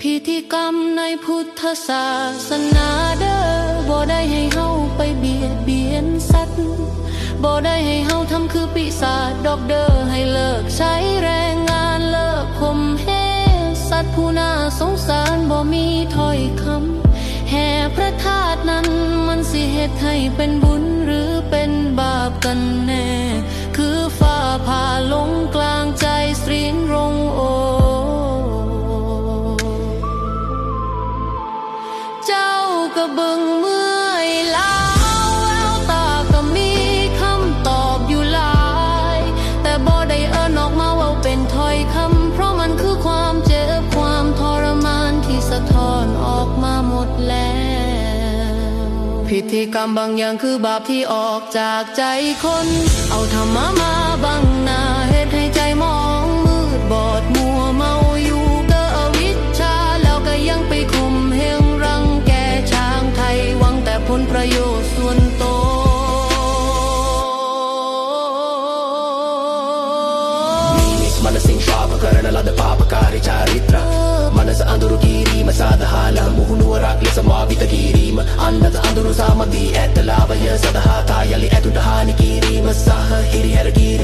พิธีกรรมในพุทธศาสนาเด้อบ่ได้ให้เฮาไปเบียดเบียนสัตว์บ่ได้ให้เฮาทำคือปีศาจดอกเด้อให้เลิกใช้แรงงานเลิกข่มเหงสัตว์ผู้น่าสงสารบ่มีถ้อยคำแห่พระธาตุนั้นมันสิเฮ็ดให้เป็นบุญหรือเป็นบาปกันแน่คือฟ้าผ่าลงกลางใจสรีนรงโอเจ้าก็เบิ่งเมื่อยล้าแววตาก็มีคำตอบอยู่หลายแต่บ่ได้เอิ้นออกมาว่าเป็นถ้อยคำเพราะมันคือความเจ็บความทรมานที่สะท้อนออกมาหมดแล้วพิธีกรรมบางอย่างคือบาปที่ออกจากใจคนเอาธรรมะมาบังหน้าเฮ็ดให้ใจมองมืดบอดมัวเมาอยู่กับอวิชชาแล้วก็ยังไปข่มเหงรังแกช้างไทยหวังแต่ผลประโยชน์ส่วนตนManasing syapa karena lada papakari caritra Manasa anduru kiri masada hala muhunu warakli sama bita kiri Anata anduru sama bi etalaba ya sadaha tayali etu dahani kiri Masaha hiri hera kiri